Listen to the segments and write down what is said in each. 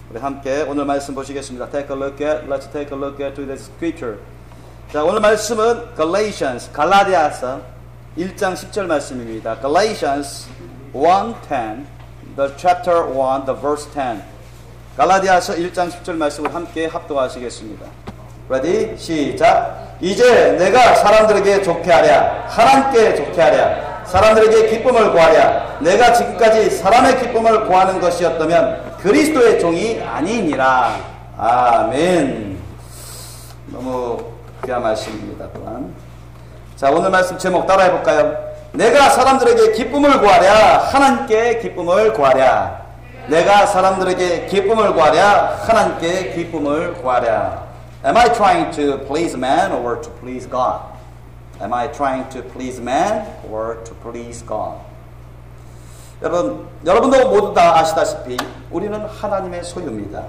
우리 함께 오늘 말씀 보시겠습니다. Let's take a look at today's scripture. 자, 오늘 말씀은 Galatians, 갈라디아서 1장 10절 말씀입니다. Galatians 1:10, the chapter 1, the verse 10. 갈라디아서 1장 10절 말씀을 함께 합독하시겠습니다. Ready? 시작. 이제 내가 사람들에게 좋게 하랴, 하나님께 좋게 하랴, 사람들에게 기쁨을 구하랴. 내가 지금까지 사람의 기쁨을 구하는 것이었다면 그리스도의 종이 아니니라. 아멘. 너무 귀한 말씀입니다. 또한 자, 오늘 말씀 제목 따라해 볼까요? 내가 사람들에게 기쁨을 구하랴, 하나님께 기쁨을 구하랴. 내가 사람들에게 기쁨을 구하랴, 하나님께 기쁨을 구하랴. Am I trying to please man or to please God? Am I trying to please man or to please God? 여러분도 모두 다 아시다시피 우리는 하나님의 소유입니다.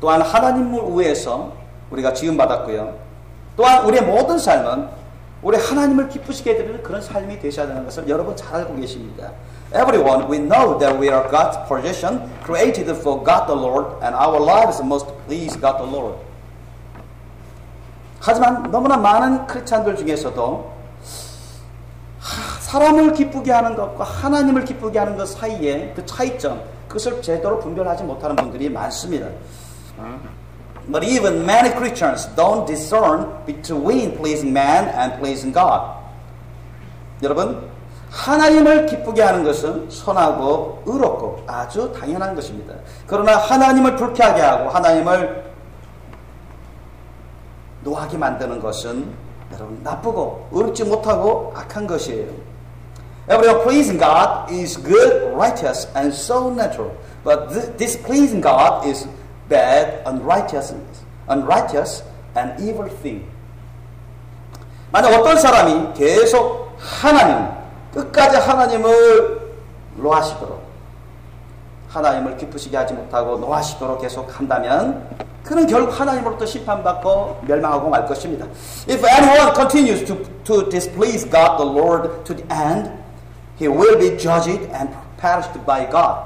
또한 하나님을 위해서 우리가 지음받았고요. 또한 우리의 모든 삶은 우리 하나님을 기쁘시게 해드리는 그런 삶이 되셔야 되는 것을 여러분 잘 알고 계십니다. Everyone, we know that we are God's possession, created for God the Lord, and our lives must please God the Lord. 하지만 너무나 많은 크리스찬들 중에서도 사람을 기쁘게 하는 것과 하나님을 기쁘게 하는 것 사이에 그 차이점, 그것을 제대로 분별하지 못하는 분들이 많습니다. But even many Christians don't discern between pleasing man and pleasing God. 여러분, 하나님을 기쁘게 하는 것은 선하고 의롭고 아주 당연한 것입니다. 그러나 하나님을 불쾌하게 하고 하나님을 노하게 만드는 것은 여러분 나쁘고 의롭지 못하고 악한 것이에요. Everyone pleasing God is good, righteous, and so natural. But displeasing God is bad, unrighteous, and evil thing. 만약 어떤 사람이 계속 끝까지 하나님을 노하시도록, 하나님을 기쁘시게 하지 못하고 노하시도록 계속 한다면 그는 결국 하나님으로부터 심판받고 멸망하고 말 것입니다. If anyone continues to displease God the Lord to the end, he will be judged and perished by God.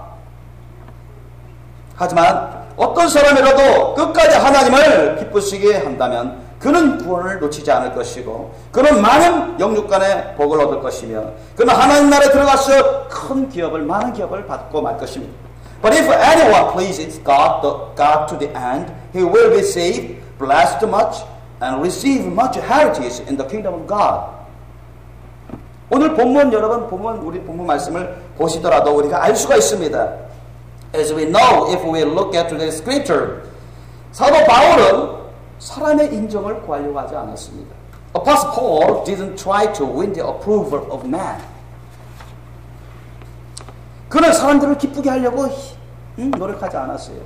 하지만 어떤 사람이라도 끝까지 하나님을 기쁘시게 한다면 그는 구원을 놓치지 않을 것이고 그는 많은 영육간의 복을 얻을 것이며 그는 하나님 나라에 들어가서 많은 기업을 받고 말 것입니다. But if anyone pleases God to the end, he will be saved, blessed much, and receive much heritage in the kingdom of God. 오늘 우리 본문 말씀을 보시더라도 우리가 알 수가 있습니다. As we know, if we look at the scripture, 사도 바울은 사람의 인정을 구하려고 하지 않았습니다. Apostle Paul didn't try to win the approval of man. 그는 사람들을 기쁘게 하려고 노력하지 않았어요.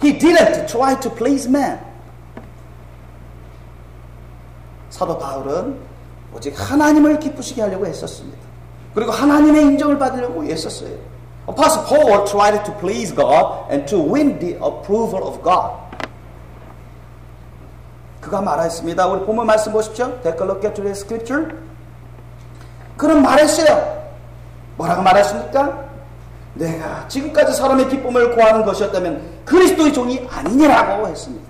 He didn't try to please man. 사도 바울은 오직 하나님을 기쁘시게 하려고 했었습니다. 그리고 하나님의 인정을 받으려고 했었어요. Apostle Paul tried to please God and to win the approval of God. 그가 말했습니다. 우리 본문 말씀 보십시오. Take a look at the scripture. 그는 말했어요. 뭐라고 말했습니까? 내가 지금까지 사람의 기쁨을 구하는 것이었다면 그리스도의 종이 아니냐라고 했습니다.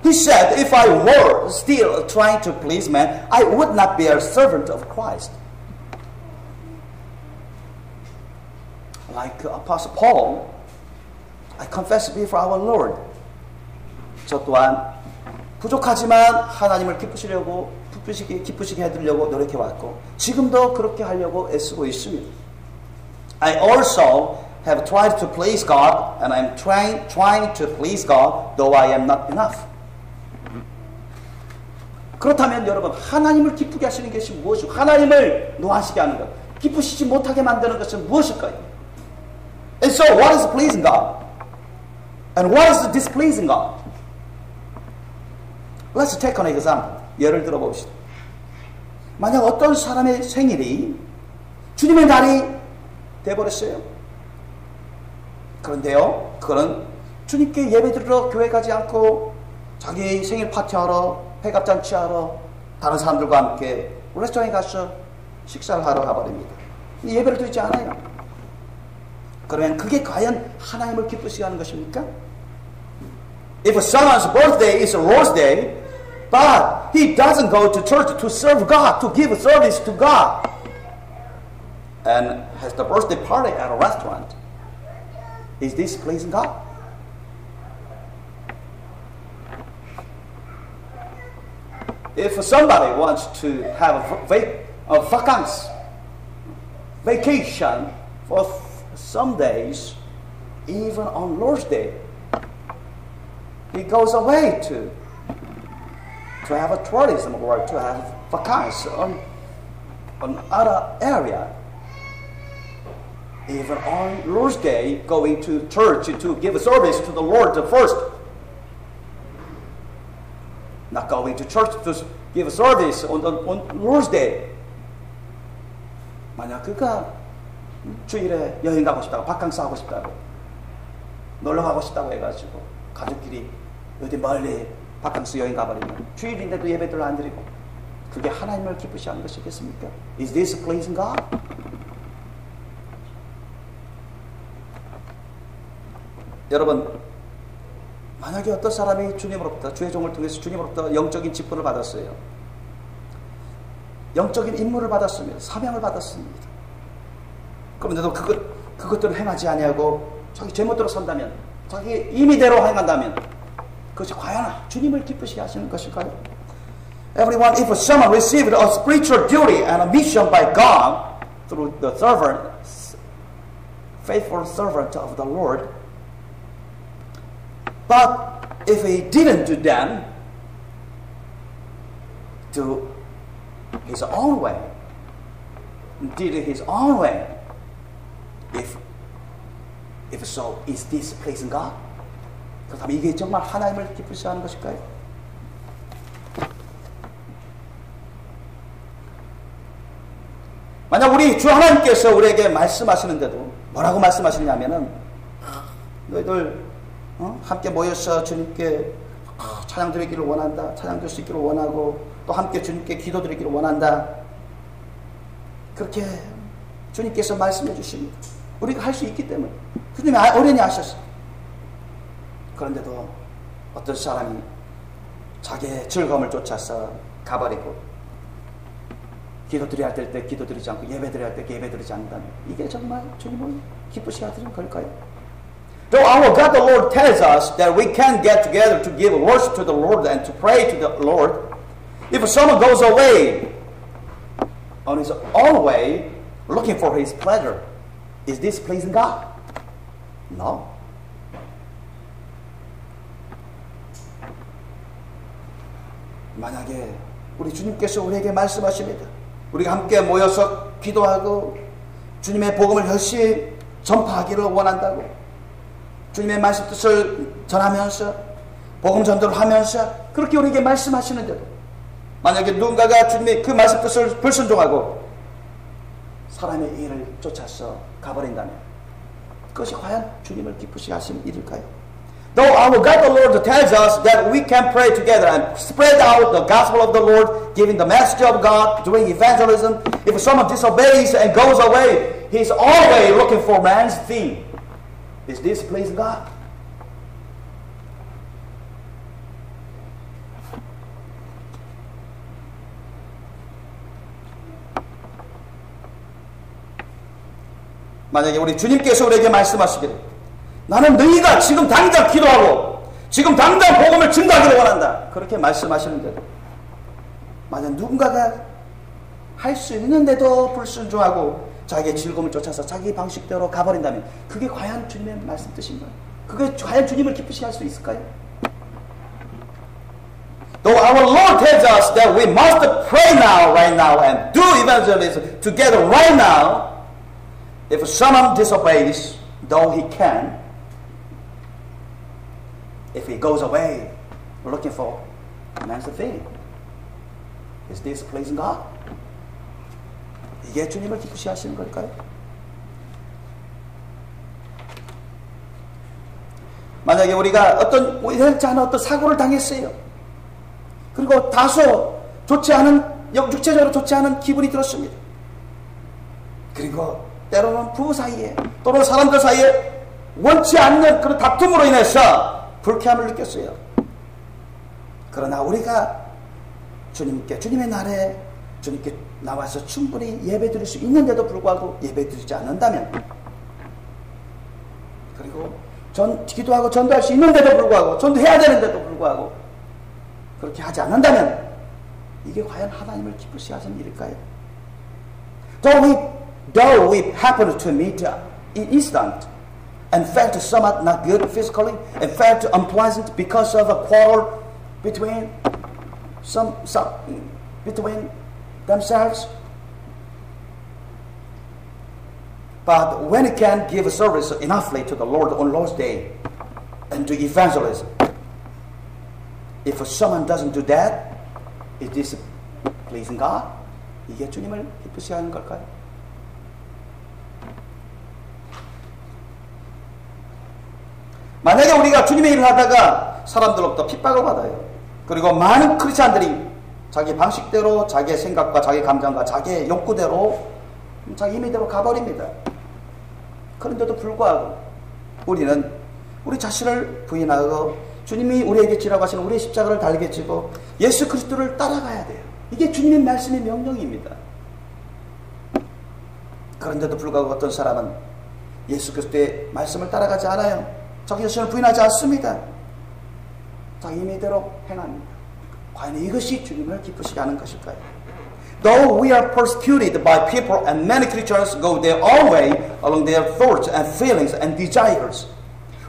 He said, if I were still trying to please man, I would not be a servant of Christ. Like Apostle Paul, I confess before our Lord. 저 또한 부족하지만 하나님을 기쁘시게 해드리려고 노력해왔고 지금도 그렇게 하려고 애쓰고 있습니다. I also have tried to please God and I'm trying to please God though I am not enough. 그렇다면 여러분 하나님을 기쁘게 하시는 것이 무엇이고 하나님을 노하시게 하는 것, 기쁘시지 못하게 만드는 것은 무엇일까요? And so what is pleasing God? And what is displeasing God? Let's take an example. 예를 들어 봅시다. 만약 어떤 사람의 생일이 주님의 날이 돼버렸어요. 그런데요, 그는 주님께 예배드리러 교회 가지 않고 자기 생일 파티하러, 회갑잔치하러 다른 사람들과 함께 레스토랑에 가서 식사를 하러 가버립니다. 예배를 드리지 않아요. 그러면 그게 과연 하나님을 기쁘시게 하는 것입니까? If someone's birthday is a Lord's Day, but he doesn't go to church to serve God, to give service to God, and has the birthday party at a restaurant, is this pleasing God? If somebody wants to have a vacation for some days, even on Lord's Day, he goes away to have a tourism or to have vacation on other area. Even on Lord's Day, going to church to give service to the Lord first. Not going to church to give service on Lord's Day. 만약 그가 주일에 여행 가고 싶다고, 바캉스 하고 싶다고, 놀러 가고 싶다고 해가지고 가족끼리 어디 멀리 바캉스 여행 가버리면 주일인데도 예배들 안 드리고, 그게 하나님을 기쁘시게 하는 것이겠습니까? Is this pleasing God? 여러분, 만약에 어떤 사람이 주님으로부터, 주의 종을 통해서 주님으로부터 영적인 직분을 받았어요. 영적인 임무를 받았습니다. 사명을 받았습니다. 그런데도 그것들을 행하지 아니하고 자기 제멋대로 산다면, 자기 임의대로 행한다면 그것이 과연 주님을 기쁘시게 하시는 것일까요? Everyone, if someone received a spiritual duty and a mission by God through the servant, faithful servant of the Lord, but if he didn't do them, do his own way, did it his own way, if so, is this pleasing God? 그렇다면 이게 정말 하나님을 기쁘시게 하는 것일까요? 만약 우리 주 하나님께서 우리에게 말씀하시는데도 뭐라고 말씀하시냐면은, 너희들 함께 모여서 주님께 찬양 드리기를 원한다, 찬양 드릴 수 있기를 원하고, 또 함께 주님께 기도 드리기를 원한다, 그렇게 주님께서 말씀해 주십니다. 우리가 할 수 있기 때문에 주님이 어련히 하셨어요. 그런데도 어떤 사람이 자기의 즐거움을 쫓아서 가버리고, 기도 드려야 될 때 기도 드리지 않고, 예배 드려야 될 때 예배 드리지 않는다면 이게 정말 주님을 기쁘시게 하는 걸까요? Though our God the Lord tells us that we can get together to give worship to the Lord and to pray to the Lord, if someone goes away on his own way looking for his pleasure, is this pleasing God? No. 만약에 우리 주님께서 우리에게 말씀하십니다. 우리가 함께 모여서 기도하고 주님의 복음을 열심히 전파하기를 원한다고, 주님의 말씀 뜻을 전하면서 복음 전도를 하면서 그렇게 우리에게 말씀하시는데도, 만약에 누군가가 주님의 그 말씀 뜻을 불순종하고 사람의 일을 쫓아서 가버린다면 그것이 과연 주님을 기쁘시게 하시는 일일까요? Though our God the Lord tells us that we can pray together and spread out the gospel of the Lord, giving the message of God, doing evangelism, if someone disobeys and goes away, he's always looking for man's thing. Is this pleasing God? 만약에 우리 주님께서 우리에게 말씀하시기를, 나는 너희가 지금 당장 기도하고 지금 당장 복음을 증거하기를 원한다, 그렇게 말씀하시는데도 만약 누군가가 할 수 있는데도 불순종하고 자기의 즐거움을 쫓아서 자기 방식대로 가버린다면 그게 과연 주님의 말씀 뜻인가요? 그게 과연 주님을 기쁘시게 할 수 있을까요? Though our Lord tells us that we must pray now, right now, and do evangelism together right now, if someone disobeys, though he can, if he goes away looking for man's thing, is this pleasing God? 이게 주님을 기쁘시게 하시는 걸까요? 만약에 우리가 어떤 예상치 않은 어떤 사고를 당했어요. 그리고 다소 좋지 않은, 육체적으로 좋지 않은 기분이 들었습니다. 그리고 때로는 부부 사이에 또는 사람들 사이에 원치 않는 그런 다툼으로 인해서 불쾌함을 느꼈어요. 그러나 우리가 주님의 날에 주님께 나와서 충분히 예배 드릴 수 있는데도 불구하고 예배 드리지 않는다면, 그리고 기도하고 전도할 수 있는데도 불구하고, 전도해야 되는데도 불구하고 그렇게 하지 않는다면 이게 과연 하나님을 기쁘시게 하시는 일일까요? Though we happened to meet in instant and felt somewhat not good physically and felt unpleasant because of a quarrel between between themselves, but when it can give service enoughly to the Lord on Lord's Day and to evangelism, if someone doesn't do that, is this pleasing God? 이게 주님을 기쁘시게 하는 걸까요? 만약에 우리가 주님의 일을 하다가 사람들로부터 핍박을 받아요. 그리고 많은 크리스찬들이 자기 방식대로, 자기의 생각과 자기 감정과 자기의 욕구대로, 자기 임의대로 가버립니다. 그런데도 불구하고 우리는 우리 자신을 부인하고 주님이 우리에게 지라고 하시는 우리의 십자가를 달게 지고 예수 그리스도를 따라가야 돼요. 이게 주님의 말씀의 명령입니다. 그런데도 불구하고 어떤 사람은 예수 그리스도의 말씀을 따라가지 않아요. 자기 자신을 부인하지 않습니다. 자기 임의대로 행합니다. 과연 이것이 주님을 기쁘시게 하는 것일까요? Though we are persecuted by people and many Christians go their own way along their thoughts and feelings and desires,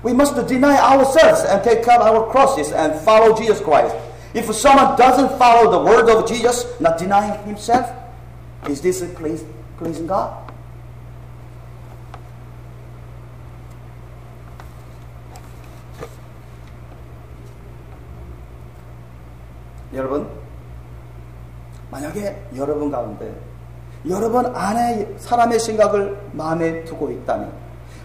we must deny ourselves and take up our crosses and follow Jesus Christ. If someone doesn't follow the word of Jesus, not denying himself, is this pleasing God? 여러분, 만약에 여러분 가운데 여러분 안에 사람의 생각을 마음에 두고 있다면,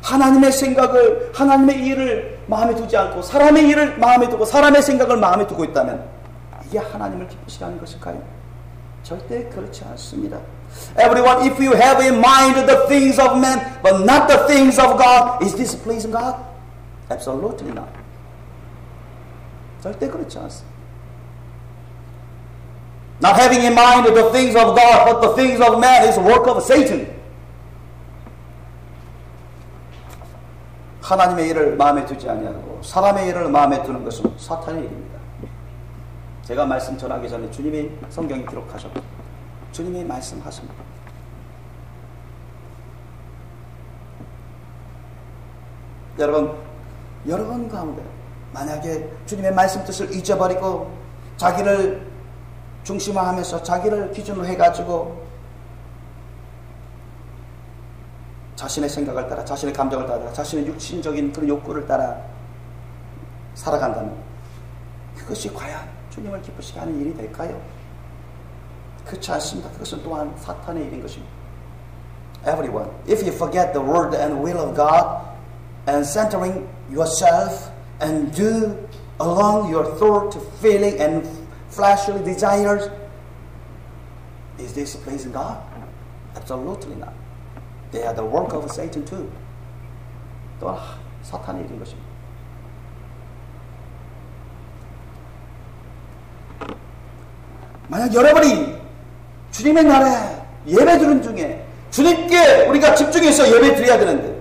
하나님의 생각을, 하나님의 일을 마음에 두지 않고 사람의 일을 마음에 두고 사람의 생각을 마음에 두고 있다면 이게 하나님을 기쁘시게 하는 것일까요? 절대 그렇지 않습니다. Everyone, if you have in mind the things of man but not the things of God, is this pleasing God? Absolutely not. 절대 그렇지 않습니다. Not having in mind the things of God but the things of man is the work of Satan. 하나님의 일을 마음에 두지 아니하고 사람의 일을 마음에 두는 것은 사탄의 일입니다. 제가 말씀 전하기 전에 주님이 성경에 기록하셨고 주님이 말씀하십니다. 여러분 가운데 만약에 주님의 말씀 뜻을 잊어버리고 자기를 중심화하면서 자기를 기준으로 해가지고 자신의 생각을 따라, 자신의 감정을 따라, 자신의 육신적인 그런 욕구를 따라 살아간다면 그것이 과연 주님을 기쁘시게 하는 일이 될까요? 그렇지 않습니다. 그것은 또한 사탄의 일인 것입니다. Everyone, if you forget the word and will of God and centering yourself and do along your thought, feeling and fleshly desires, is this pleasing God? Absolutely not. They are the work of Satan too. 또한 사탄의 일인 것입니다. 만약 여러분이 주님의 날에 예배 드리는 중에 주님께 우리가 집중해서 예배 드려야 되는데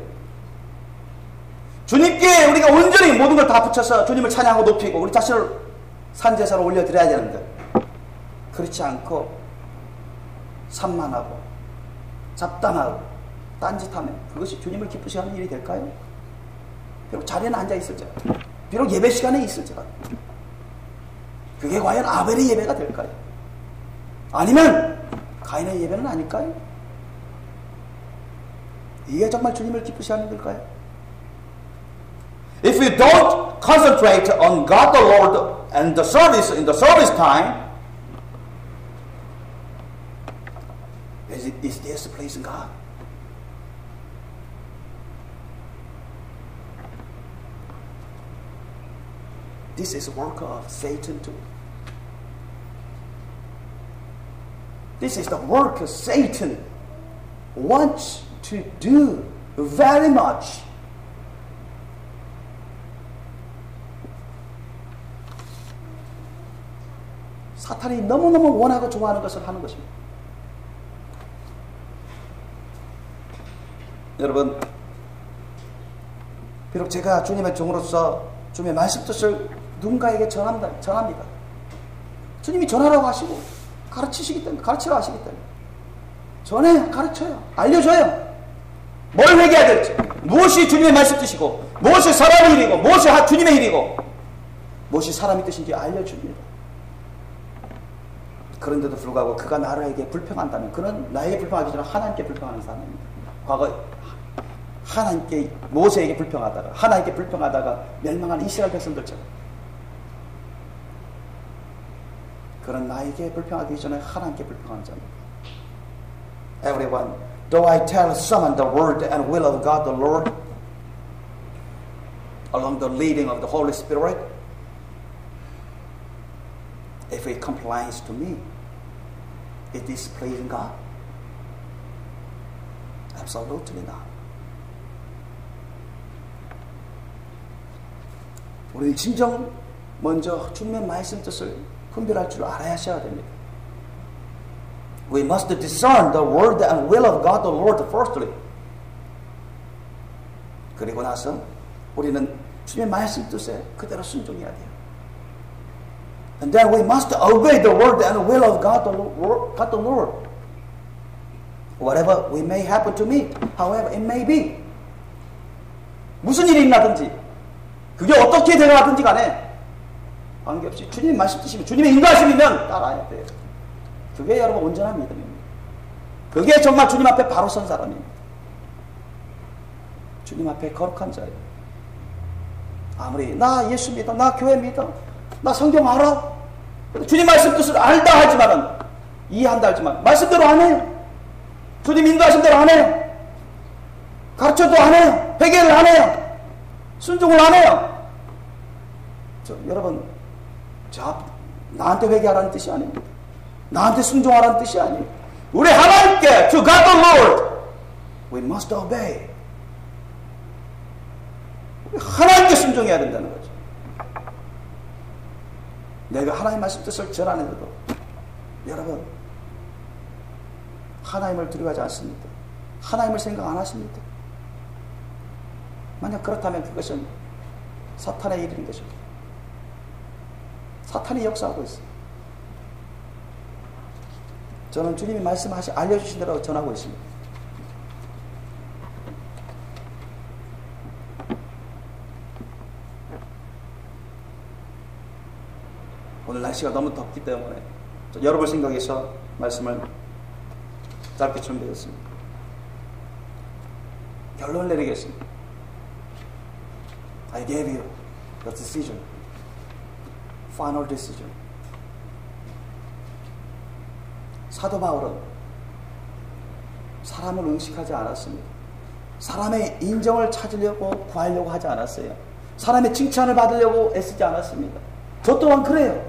주님께 우리가 온전히 모든 걸 다 붙여서 주님을 찬양하고 높이고 우리 자신을 산제사로 올려드려야 되는데 그렇지 않고 산만하고 잡담하고 딴짓하면 그것이 주님을 기쁘시게 하는 일이 될까요? 비록 자리에는 앉아 있을지라도 비록 예배 시간에 있을지라도 그게 과연 아벨의 예배가 될까요? 아니면 가인의 예배는 아닐까요? 이게 정말 주님을 기쁘시게 하는 걸까요? If you don't concentrate on God the Lord and the service in the service time, is this pleasing God? This is work of Satan too. This is the work of Satan wants to do very much. 사탄이 너무너무 원하고 좋아하는 것을 하는 것입니다. 여러분, 비록 제가 주님의 종으로서 주님의 말씀 뜻을 누군가에게 전합니다. 주님이 전하라고 하시고 가르치시기 때문에, 가르치라고 하시기 때문에 전해요, 가르쳐요, 알려줘요. 뭘 회개해야 될지, 무엇이 주님의 말씀 뜻이고, 무엇이 사람의 일이고, 무엇이 주님의 일이고, 무엇이 사람의 뜻인지 알려줍니다. 그런데도 불구하고 그가 나에게 불평한다면 그는 나에게 불평하기 전에 하나님께 불평하는 사람입니다. 과거 하나님께, 모세에게 불평하다가, 하나님께 불평하다가 멸망한 이스라엘 백성들처럼 그는 나에게 불평하기 전에 하나님께 불평하는 자입니다. Everyone, though I tell someone the word and will of God the Lord along the leading of the Holy Spirit, if he complains to me, it is pleasing God? Absolutely not. 우리는 진정 먼저 주님의 말씀 뜻을 분별할 줄 알아야 됩니다. We must discern the word and will of God the Lord firstly. 그리고 나서 우리는 주님의 말씀 뜻에 그대로 순종해야 돼요. And then we must obey the word and will of God the Lord. Whatever we may happen to me, however it may be. 무슨 일이 있나든지, 그게 어떻게 되어가든지 간에 관계없이 주님의 말씀 뜻이면, 주님의 인도하심이면 따라야 돼요. 그게 여러분 온전한 믿음입니다. 그게 정말 주님 앞에 바로 선 사람입니다. 주님 앞에 거룩한 자예요. 아무리 나 예수 믿어, 나 교회 믿어, 나 성경 알아, 주님 말씀 뜻을 알다 하지만은, 이해한다 하지만 말씀대로 안 해요. 주님 인도하신 대로 안 해요. 가르쳐도 안 해요. 회개를 안 해요. 순종을 안 해요. 여러분, 나한테 회개하라는 뜻이 아닙니다. 나한테 순종하라는 뜻이 아니에요. 우리 하나님께, to God the Lord, we must obey. 우리 하나님께 순종해야 된다는 거죠. 내가 하나님 말씀 뜻을 전하는데도 여러분, 하나님을 두려워하지 않습니다. 하나님을 생각 안 하십니다. 만약 그렇다면 그것은 사탄의 일인 것입니다. 사탄이 역사하고 있어요. 저는 주님이 알려주신 대로 전하고 있습니다. 오늘 날씨가 너무 덥기 때문에 여러분 생각해서 말씀을 짧게 준비했습니다. 결론을 내리겠습니다. I gave you the decision, final decision. 사도 바울은 사람을 의식하지 않았습니다. 사람의 인정을 찾으려고 구하려고 하지 않았어요. 사람의 칭찬을 받으려고 애쓰지 않았습니다. 저 또한 그래요.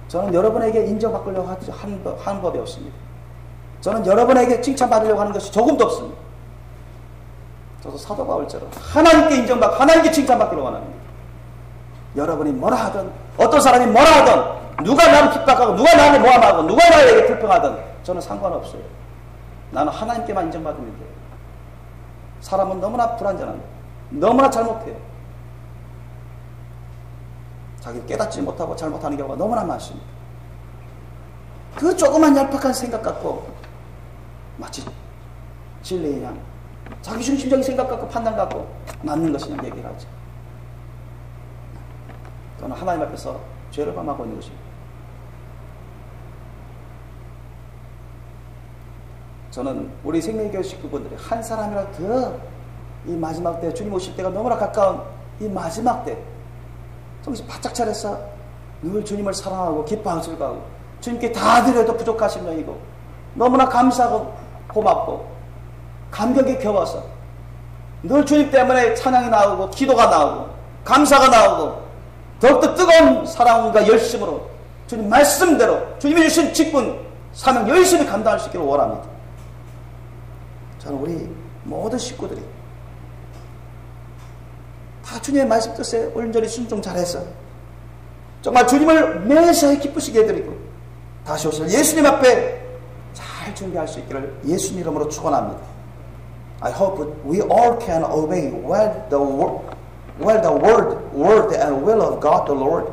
저는 여러분에게 인정받으려고 하는 법이 없습니다. 저는 여러분에게 칭찬받으려고 하는 것이 조금도 없습니다. 저도 사도 바울처럼 하나님께 인정받고 하나님께 칭찬받기를 원합니다. 여러분이 뭐라 하든, 어떤 사람이 뭐라 하든, 누가 나를 핍박하고 누가 나를 모함하고 누가 나에게 불평하든 저는 상관없어요. 나는 하나님께만 인정받으면 돼요. 사람은 너무나 불완전합니다. 너무나 잘못해요. 자기 깨닫지 못하고 잘못하는 경우가 너무나 많습니다. 그 조그만 얄팍한 생각 갖고 마치 진리의 양, 자기 중심적인 생각 갖고 판단 갖고 맞는 것이냐 얘기를 하죠. 저는 하나님 앞에서 죄를 범하고 있는 것입니다. 저는 우리 생명교회 식구분들이 한 사람이라도 더 이 마지막 때, 주님 오실 때가 너무나 가까운 이 마지막 때 정신 바짝 차려서 늘 주님을 사랑하고 기뻐하고 즐거워하고 주님께 다 드려도 부족하신 여이고 너무나 감사하고 고맙고 감격에 겨워서 늘 주님 때문에 찬양이 나오고 기도가 나오고 감사가 나오고 더욱더 뜨거운 사랑과 열심으로 주님 말씀대로 주님이 주신 직분 사명 열심히 감당할 수 있기를 원합니다. 저는 우리 모든 식구들이 다 주님의 말씀 뜻에 온전히 순종 잘해서 정말 주님을 매사에 기쁘시게 해드리고 다시 오실 예수님 앞에 잘 준비할 수 있기를 예수님 이름으로 축원합니다. I hope we all can obey well the word and will of God the Lord.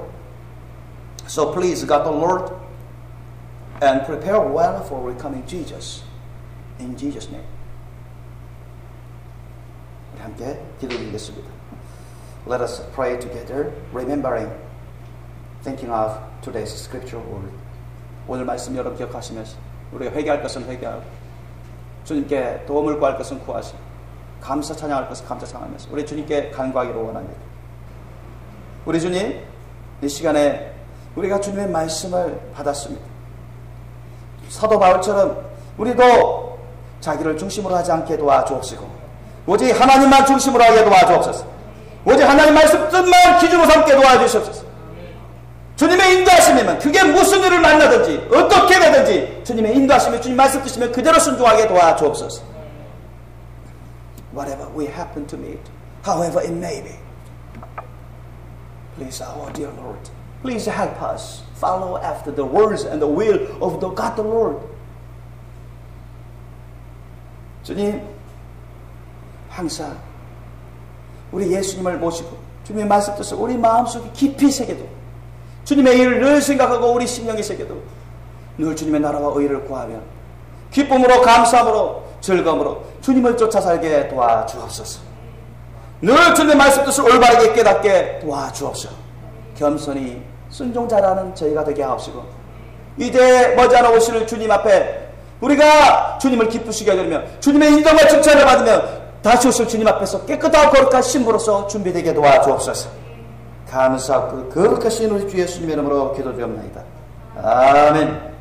So please God the Lord and prepare well for welcoming Jesus. In Jesus' name. 우리 함께 기도드리겠습니다. Let us pray together, remembering, thinking of today's scripture word. 오늘 말씀 여러분 기억하시면서 우리가 회개할 것은 회개하고 주님께 도움을 구할 것은 구하시고 감사 찬양할 것은 감사 찬양하면서 우리 주님께 간구하기를 원합니다. 우리 주님, 이 시간에 우리가 주님의 말씀을 받았습니다. 사도 바울처럼 우리도 자기를 중심으로 하지 않게 도와주옵시고 오직 하나님만 중심으로 하게 도와주옵소서. 오직 하나님 말씀 뜻만 기준으로 삼게 도와주시옵소서. 주님의 인도하심이면 그게 무슨 일을 만나든지 어떻게 되든지 주님의 인도하심이 주님 말씀 뜻이면 그대로 순종하게 도와주옵소서. Whatever we happen to meet, however it may be, please our dear Lord, please help us follow after the words and the will of the God the Lord. 주님, 항상 우리 예수님을 모시고 주님의 말씀 뜻을 우리 마음속에 깊이 새겨도 주님의 일을 늘 생각하고 우리 심령에 새겨도 늘 주님의 나라와 의를 구하며 기쁨으로 감사함으로 즐거움으로 주님을 쫓아 살게 도와주옵소서. 늘 주님의 말씀 뜻을 올바르게 깨닫게 도와주옵소서. 겸손히 순종 잘하는 저희가 되게 하옵시고 이제 머지않아 오실 주님 앞에 우리가 주님을 기쁘시게 하려며 주님의 인정과 칭찬을 받으며 다시 오실 주님 앞에서 깨끗하고 거룩한 신부로서 준비되게 도와주옵소서. 감사하고 거룩하신 우리 주 예수님의 이름으로 기도드립니다. 아멘.